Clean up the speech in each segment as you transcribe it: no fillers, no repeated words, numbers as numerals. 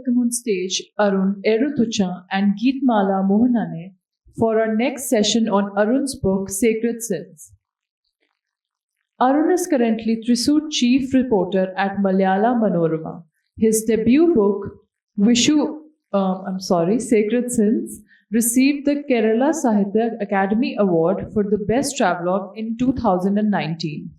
welcome on stage Arun Ezhuthachan and Geetmala Mohannaney for our next session on Arun's book Sacred Sins. Arun is currently Thrissur chief reporter at Malayala Manorama. His debut book, Sacred Sins, received the Kerala Sahitya Academy Award for the Best Travelogue in 2019.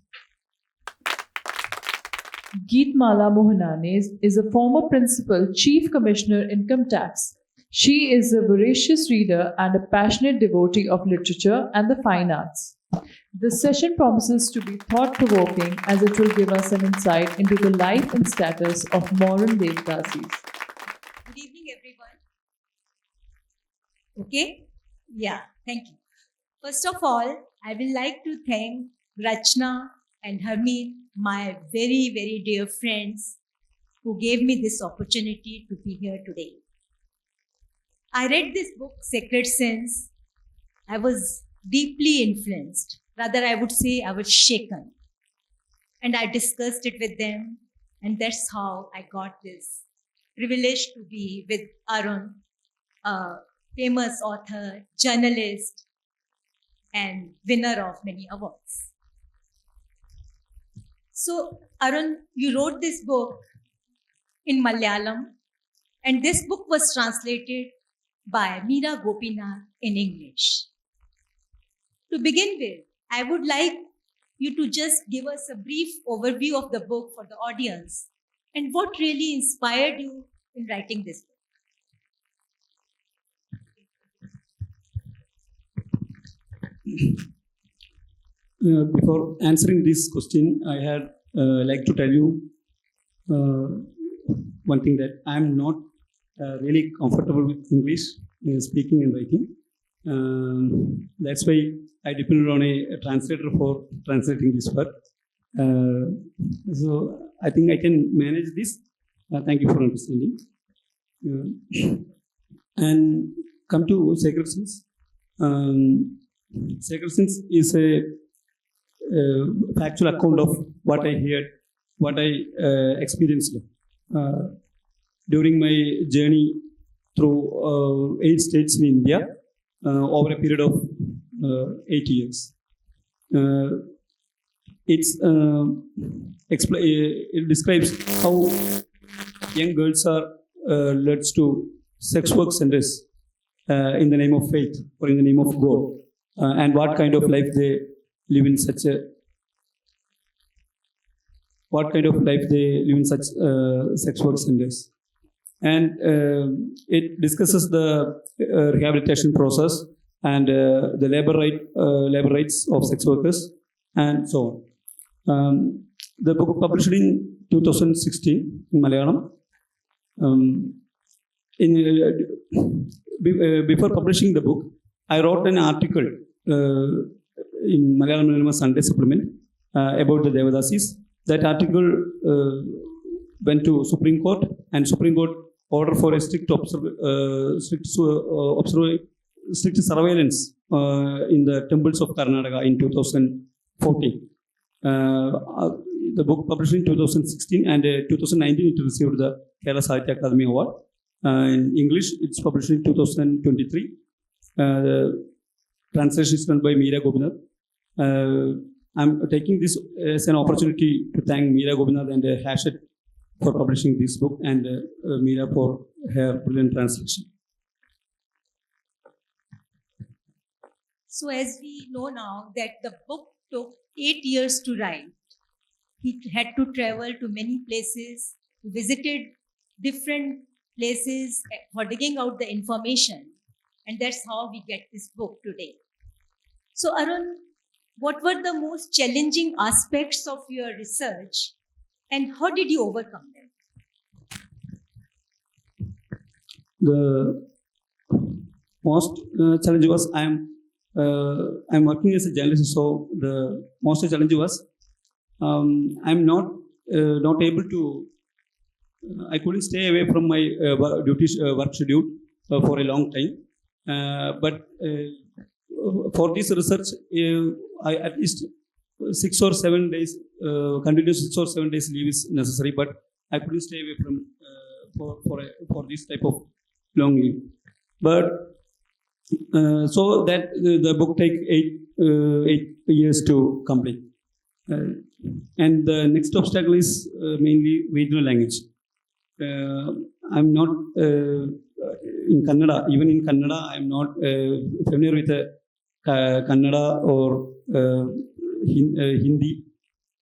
Geetmala Mohannaney is a former principal chief commissioner income tax. She is a voracious reader and a passionate devotee of literature and the fine arts. This session promises to be thought-provoking as it will give us an insight into the life and status of modern Devdasis. Good evening, everyone. Okay? Yeah, thank you. First of all, I would like to thank Rachna and Harmeet, my very, very dear friends, who gave me this opportunity to be here today. I read this book, Sacred Sins. I was deeply influenced. Rather, I would say I was shaken. And I discussed it with them. And that's how I got this privilege to be with Arun, a famous author, journalist, and winner of many awards. So, Arun, you wrote this book in Malayalam, and this book was translated by Meera Gopinath in English. To begin with, I would like you to just give us a brief overview of the book for the audience and what really inspired you in writing this book. Before answering this question, I had like to tell you one thing, that I am not really comfortable with English speaking and writing. That's why I depended on a translator for translating this work. So I think I can manage this. Thank you for understanding. And come to Sacred Sins. Sacred Sins is a factual account of what I heard, what I experienced during my journey through 8 states in India over a period of 8 years. It describes how young girls are led to sex work centers in the name of faith or in the name of God, and what kind of life they live in such sex work centers. And it discusses the rehabilitation process and the labor rights of sex workers and so on. The book published in 2016 in Malayalam. Before publishing the book, I wrote an article in Malayalam Sunday Supplement about the Devadasis. That article went to Supreme Court, and Supreme Court ordered for a strict surveillance in the temples of Karnataka in 2014. The book published in 2016, and 2019 it received the Kerala Sahitya Academy Award. In English, it's published in 2023. Translation is done by Meera Gopinath. I'm taking this as an opportunity to thank Meera Gopinath and Hachette for publishing this book, and Meera for her brilliant translation. So as we know now that the book took 8 years to write, he had to travel to many places, visited different places for digging out the information, and that's how we get this book today. So Arun, what were the most challenging aspects of your research, and how did you overcome them? The most challenge was I'm working as a journalist, so the most challenge was I'm not able to. I couldn't stay away from my work schedule for a long time, but for this research, I at least 6 or 7 days, continuous 6 or 7 days leave is necessary, but I couldn't stay away for this type of long leave. But so that the book take 8 years to complete. And the next obstacle is mainly regional language. I'm not in Kannada. Even in Kannada, I'm not familiar with Kannada or Hindi.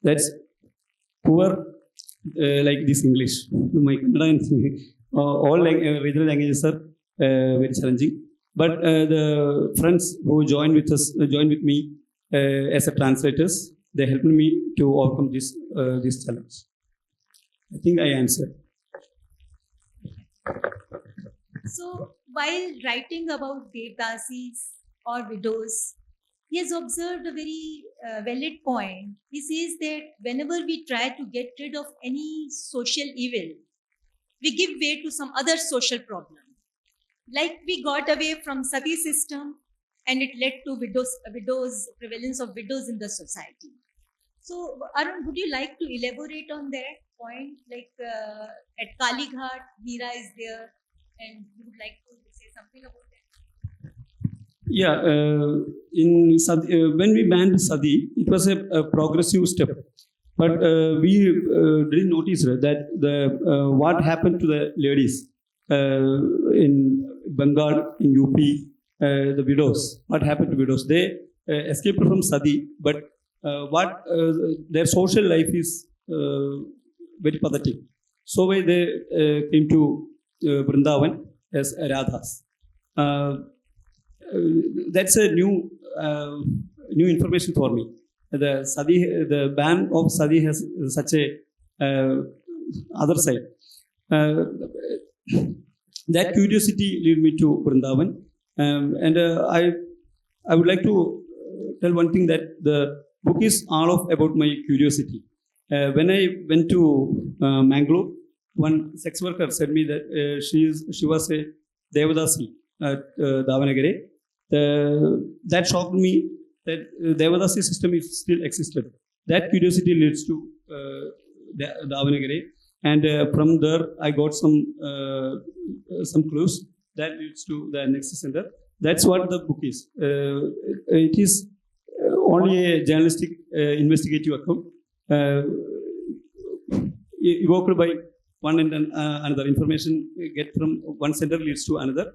That's poor like this English. My Kannada and all regional languages are very challenging. But the friends who joined with me as a translators, they helped me to overcome this challenge. I think I answered. So, while writing about Devdasis or widows, he has observed a very valid point. He says that whenever we try to get rid of any social evil, we give way to some other social problem. Like we got away from sati system, and it led to prevalence of widows in the society. So, Arun, would you like to elaborate on that point? Like at Kali Ghat, Meera is there, and you would like to say something about that? Yeah, in when we banned sati, it was a progressive step, but we didn't notice that what happened to the ladies in Bengal, in UP, the widows. What happened to widows? They escaped from sati, but their social life is very pathetic. So why they came to Vrindavan as Radhas. That's a new information for me. The ban of sati has such a other side. That curiosity led me to Vrindavan, and I would like to tell one thing, that the book is all about my curiosity. When I went to Mangalore, one sex worker said me that she was a Devadasi at Davanagere. That shocked me that Devadasi system is still existed. That curiosity leads to Davanagere, and from there I got some clues that leads to the next center. That's what the book is. It is only a journalistic investigative account evoked by one and another. Information get from one center leads to another.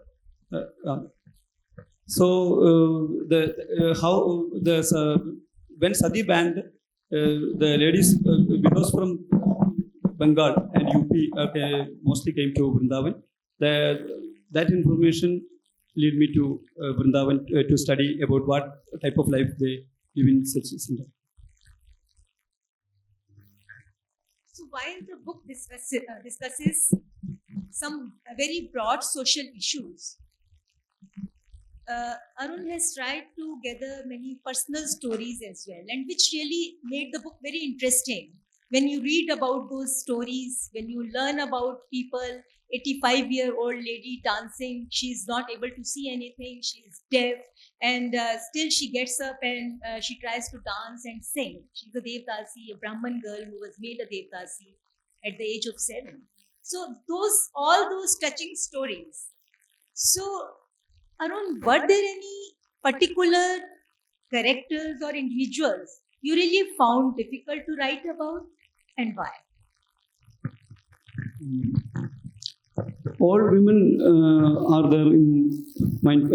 When sati banned, the ladies widows from Bengal and UP mostly came to Vrindavan. That information led me to Vrindavan to study about what type of life they live in such a center. So while the book discusses some very broad social issues, Arun has tried to gather many personal stories as well, and which really made the book very interesting. When you read about those stories, when you learn about people, 85-year-old lady dancing, she's not able to see anything, she's deaf, and still she gets up and she tries to dance and sing. She's a Devdasi, a Brahman girl who was made a Devdasi at the age of 7. So all those touching stories. So, Arun, were there any particular characters or individuals you really found difficult to write about, and why? All women are there in mind.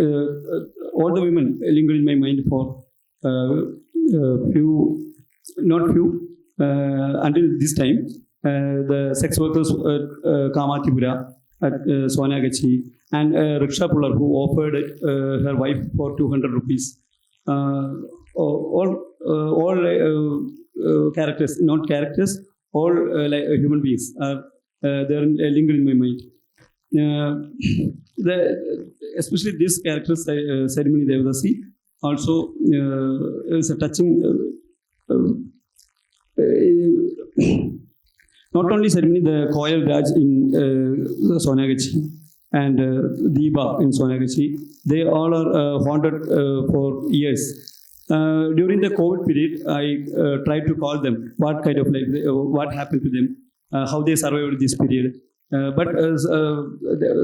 All the women linger in my mind for until this time. The sex workers Kamatipura at Sonagachi, and Riksha puller who offered her wife for 200 rupees. All characters, not characters, all like human beings are there lingering in my mind. Especially this character, Ceremony Devdasi, also is a touching. Not only Ceremony, the Koyal Raj in Sonagachi and Deepa in Sonagachi, they all are haunted for years. During the COVID period, I tried to call them, what kind of life, what happened to them, how they survived this period. but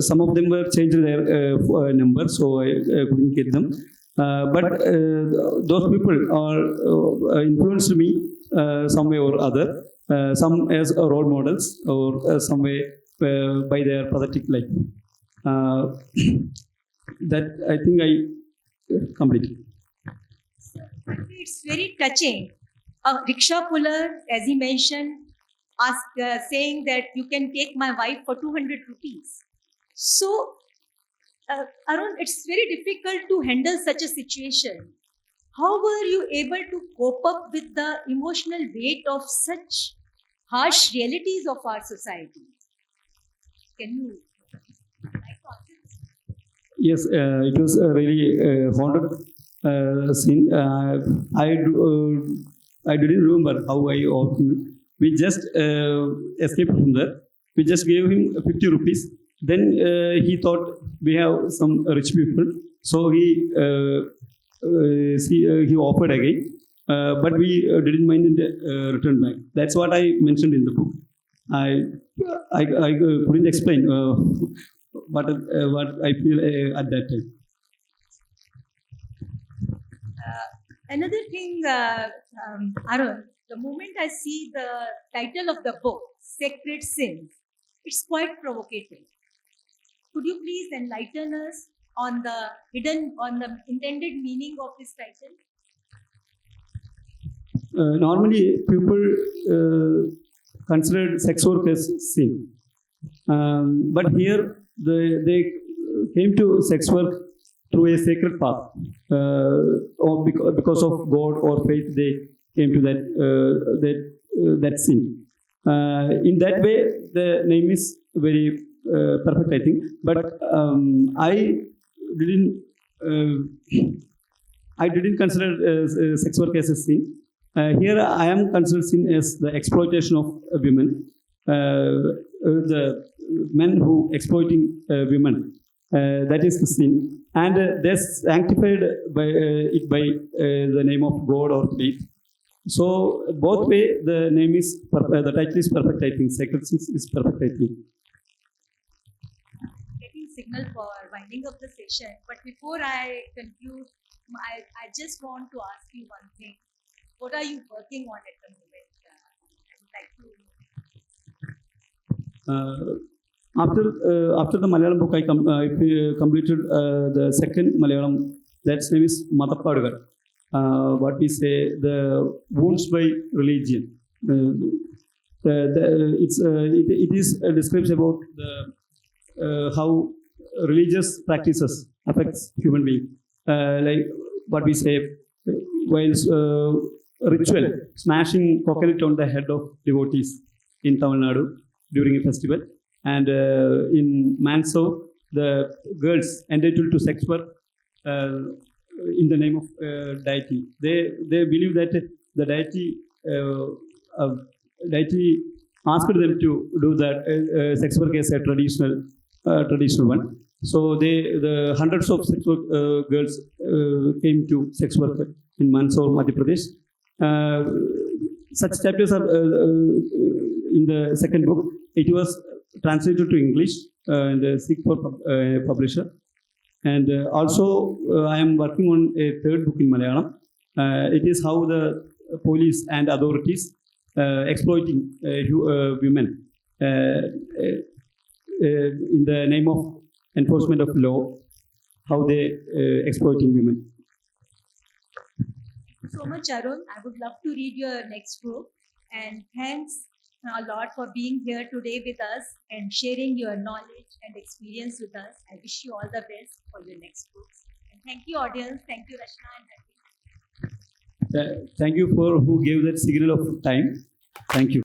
some of them were changed their number, so I couldn't get them. But those people are influenced me some way or other, some as role models or some way by their pathetic life. That I think I completed. It's very touching. A rickshaw puller, as he mentioned, saying that you can take my wife for 200 rupees. So, Arun, it's very difficult to handle such a situation. How were you able to cope up with the emotional weight of such harsh realities of our society? Can you? Yes, it was a really haunted scene. I didn't remember how I opened. We just escaped from there. We just gave him 50 rupees. Then he thought we have some rich people, so he offered again. But we didn't mind and returned back. That's what I mentioned in the book. I couldn't explain what I feel at that time. Another thing, Arun, the moment I see the title of the book, Sacred Sins, it's quite provocative. Could you please enlighten us on the intended meaning of this title? Normally, people consider sex work as sin. But here, they came to sex work through a sacred path. Or because of God or faith, they came to that sin. In that way, the name is very perfect, I think. But I didn't consider sex work as a sin. Here I am considered sin as the exploitation of women, the men who exploiting women. That is the sin, and they're sanctified by the name of God or faith. So both way the name is the title is perfect. I think Sacred Sins is perfect. I think. Getting signal for winding up the session, but before I conclude, I just want to ask you one thing. What are you working on at the moment? I would like to. After the Malayalam book, I completed the second Malayalam. That's name is Potkar. What we say, the wounds by religion. It is describes about how religious practices affects human being. Like what we say, while ritual smashing coconut on the head of devotees in Tamil Nadu during a festival. And in Manso, the girls entitled to sex work in the name of deity. They believe that the deity asked them to do that sex work as a traditional one. So the hundreds of sex work girls came to sex work in Manso, Madhya Pradesh. Such chapters are in the second book. It was translated to English in the Sikh publisher. And also, I am working on a third book in Malayalam. It is how the police and authorities exploiting women in the name of enforcement of law, how they exploiting women. Thank you so much, Arun. I would love to read your next book. And thanks a lot for being here today with us and sharing your knowledge and experience with us. I wish you all the best for your next books. And thank you, audience. Thank you, Rachna and Harmeet. Thank you for who gave that signal of time. Thank you.